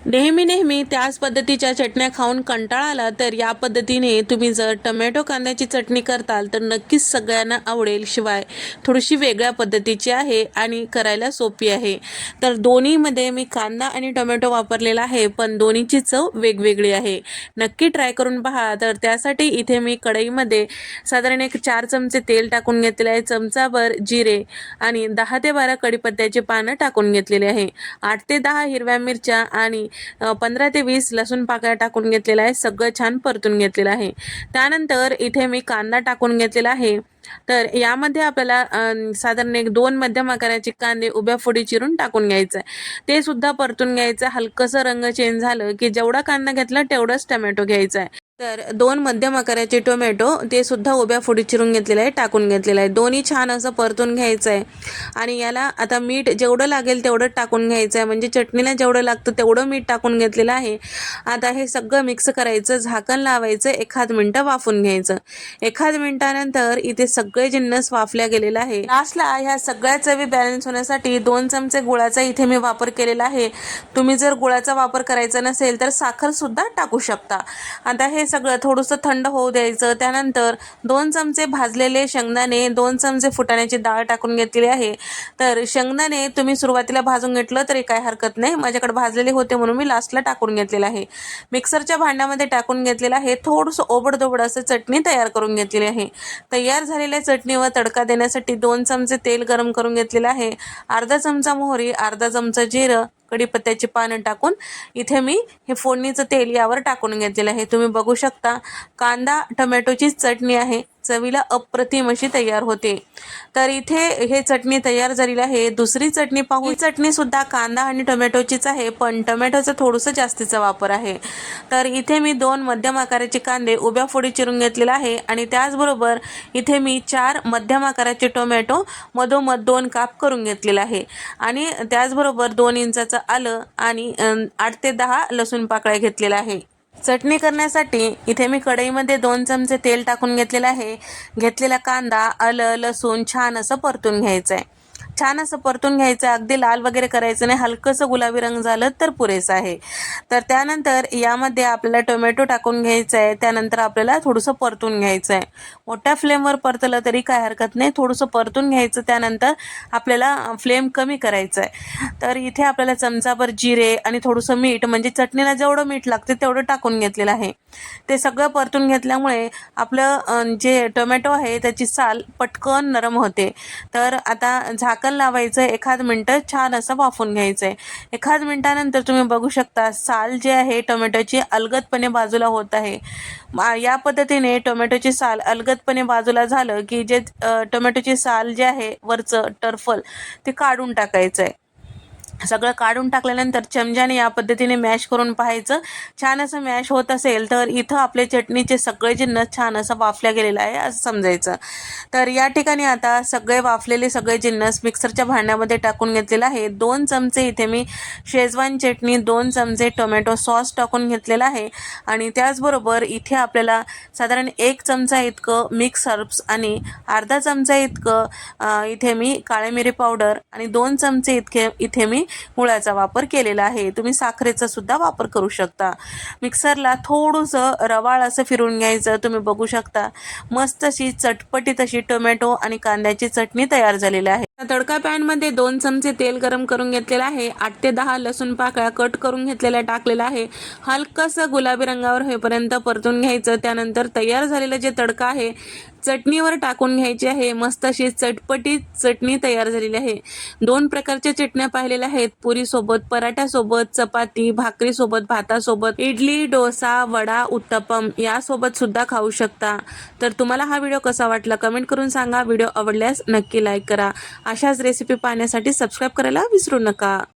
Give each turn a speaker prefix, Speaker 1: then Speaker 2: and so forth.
Speaker 1: नेहमी त्याच पद्धतीच्या चटण्या खाऊन कंटाळा आला तर या पद्धतीने तुम्ही जर टोमॅटो कांद्याची चटणी करताल तर नक्कीच सगळ्यांना आवडेल. शिवाय थोडीशी वेगळ्या पद्धतीची आहे आणि करायला सोपी आहे. तर दोन्हीमध्ये मी कांदा आणि टोमॅटो वापरलेला आहे, पण दोन्हीची चव वेगवेगळी आहे. नक्की ट्राय करून पहा. तर त्यासाठी इथे मी कढईमध्ये साधारण एक 4 चमचे तेल टाकून घेतलेले आहे, चमचाभर जिरे आणि 10 ते 12 कढीपत्त्याची पानं टाकून घेतलेली आहे, 8 ते 10 हिरव्या मिरच्या आणि 15 ते 20 लसूण पाकळ्या टाकून घेतलेला आहे. सगळं छान परतून घेतलेलं आहे. त्यानंतर इथे मी कांदा टाकून घेतलेला आहे. तर यामध्ये आपल्याला साधारण एक 2 मध्यम आकाराचे कांदे उभ्या फोडी चिरून टाकून घ्यायचं आहे. ते सुद्धा परतून घ्यायचं. हलकंसं रंग चेंज झालं की जेवढा कांदा घेतला तेवढाच टोमॅटो घ्यायचा आहे. तर 2 मध्यम आकाराचे टोमॅटो ते सुद्धा उभ्या फोडी चिरून घेतलेले आहे, टाकून घेतलेलं आहे. दोन्ही छान असं परतून घ्यायचं आहे आणि याला आता मीठ जेवढं लागेल तेवढं टाकून घ्यायचं आहे. म्हणजे चटणीला जेवढं लागतं तेवढं मीठ टाकून घेतलेलं आहे. आता हे सगळं मिक्स करायचं, झाकण लावायचं, 1 मिनिट वाफून घ्यायचं. 1 मिनिटानंतर इथे सगळे जिन्नस वाफल्या गेलेला आहे. लास्टला ह्या सगळ्या चवी बॅलन्स होण्यासाठी 2 चमचे गुळाचा इथे मी वापर केलेला आहे. तुम्ही जर गुळाचा वापर करायचा नसेल तर साखर सुद्धा टाकू शकता. आता हे सगळं थोडंसं थंड होऊ द्यायचं. त्यानंतर 2 चमचे भाजलेले शेंगदाणे, 2 चमचे फुटाण्याची डाळ टाकून घेतलेली आहे. तर शेंगदाणे तुम्ही सुरुवातीला भाजून घेतलं तरी काय हरकत नाही. माझ्याकडे भाजलेले होते म्हणून मी लास्टला टाकून घेतलेलं आहे. मिक्सरच्या भांड्यामध्ये टाकून घेतलेलं आहे. थोडंसं ओबडधोबड असं चटणी तयार करून घेतलेली आहे. तयार झालेल्या चटणीवर तडका देण्यासाठी 2 चमचे तेल गरम करून घेतलेलं आहे. अर्धा चमचा मोहरी, अर्धा चमचा जिरं, कढीपत्त्याची पानं टाकून इथे मी हे फोडणीचं तेल यावर टाकून घेतलेलं आहे. तुम्ही बघू शकता कांदा टोमॅटोची चटणी आहे, चवीला अप्रतिम अशी तयार होते. तर इथे हे चटणी तयार झालेली आहे. दुसरी चटणी पाहू. ही चटणी सुद्धा कांदा आणि टोमॅटोचीच आहे, पण टोमॅटोचा थोडंसं जास्तीचा वापर आहे. तर इथे मी 2 मध्यम आकाराचे कांदे उभ्या फोडी चिरून घेतलेला आहे आणि त्याचबरोबर इथे मी 4 मध्यम आकाराचे टोमॅटो मधोमध 2 काप करून घेतलेला आहे आणि त्याचबरोबर 2 इंचाचं आलं आणि 8 ते 10 लसूण पाकळ्या घेतलेला आहे. चटणी करण्यासाठी इथे मी कढईमध्ये 2 चमचे तेल टाकून घेतलेलं आहे. घेतलेला कांदा, आलं, लसूण छान असं परतून घ्यायचं आहे. छान असं परतून घ्यायचं. अगदी लाल वगैरे करायचं नाही, हलकंसं गुलाबी रंग झालं तर पुरेसं आहे. तर त्यानंतर यामध्ये आपल्याला टोमॅटो टाकून घ्यायचं आहे. त्यानंतर आपल्याला थोडंसं परतून घ्यायचं आहे. मोठ्या फ्लेमवर परतलं तरी काय हरकत नाही, थोडंसं परतून घ्यायचं. त्यानंतर आपल्याला फ्लेम कमी करायचं आहे. तर इथे आपल्याला चमचाभर जिरे आणि थोडंसं मीठ, म्हणजे चटणीला जेवढं मीठ लागते तेवढं टाकून घेतलेलं आहे. ते सगळं परतून घेतल्यामुळे आपलं जे टोमॅटो आहे त्याची साल पटकन नरम होते. तर आता झाकण लावायचं, 1 मिनिट छान असं वाफून घ्यायचं आहे. 1 मिनिटानंतर तुम्ही बघू शकता साल जे आहे टोमॅटोची अलगदपणे बाजूला होत आहे. या पद्धतीने टोमॅटोची साल अलगदपणे बाजूला झालं की जे टोमॅटोची साल जे आहे वरचं टर्फल ते काढून टाकायचं आहे. सगळं काढून टाकल्यानंतर चमच्याने या पद्धतीने मॅश करून पाहायचं. छान असं मॅश होत असेल तर इथं आपले चटणीचे सगळे जिन्नस छान असं वाफल्या गेलेलं आहे असं समजायचं. तर या ठिकाणी आता सगळे वाफलेले सगळे जिन्नस मिक्सरच्या भांड्यामध्ये टाकून घेतलेलं आहे. 2 चमचे इथे मी शेजवान चटणी, 2 चमचे टोमॅटो सॉस टाकून घेतलेला आहे आणि त्याचबरोबर इथे आपल्याला साधारण 1 चमचा इतकं मिक्स हर्ब्स आणि अर्धा चमचा इतकं इथे मी काळी मिरी पावडर आणि 2 चमचे इथे मी गुळाचा वापर केलेला आहे. तुम्ही साखरेचा सुद्धा वापर करू शकता. मिक्सरला थोडंसं रवाळ असं फिरून घ्यायचं. तुम्ही बघू शकता मस्त अशी चटपटीत अशी टोमॅटो आणि कांद्याची चटणी तयार झालेली आहे. तडका पॅनमध्ये 2 चमचे तेल गरम करून घेतलेलं आहे. 8 ते 10 लसूण पाकळ्या कट करून घेतलेल्या टाकलेला आहे. हलकंसं गुलाबी रंगावर होईपर्यंत परतून घ्यायचं. त्यानंतर तयार झालेलं जे तडका आहे चटणीवर टाकून घ्यायची आहे. मस्त अशी चटपटीत चटणी तयार झालेली आहे. 2 प्रकारच्या चटण्या पाहिलेल्या आहेत, पुरीसोबत, पराठ्यासोबत, चपाती, भाकरीसोबत, भातासोबत, इडली, डोसा, वडा, उत्तप्पम यासोबत सुद्धा खाऊ शकता. तर तुम्हाला हा व्हिडिओ कसा वाटला कमेंट करून सांगा. व्हिडिओ आवडल्यास नक्की लाईक करा. अशाच रेसिपी पाहण्यासाठी सबस्क्राईब करायला विसरू नका.